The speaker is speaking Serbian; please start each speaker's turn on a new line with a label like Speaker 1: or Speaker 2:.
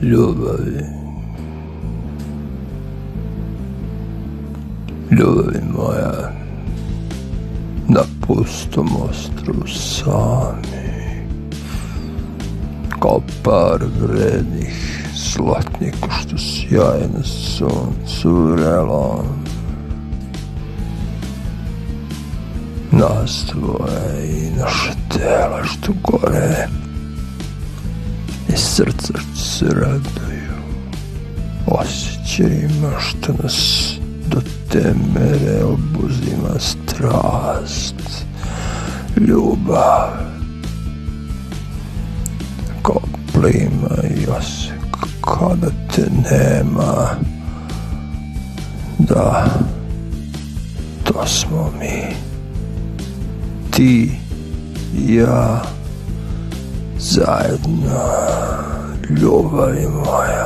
Speaker 1: ljubavi. Ljubavi moja, na pustom ostrvu sami, kao par vrednih zlatnika što sjaje na suncu vrelom. Nas dvoje i naše tela što gore i srca što se raduju osjećajima što nas do te mere obuzima strast, ljubav, kao plima i osek kada te nema. Da, to smo mi, ti i ja zajedno, ljubavi moja.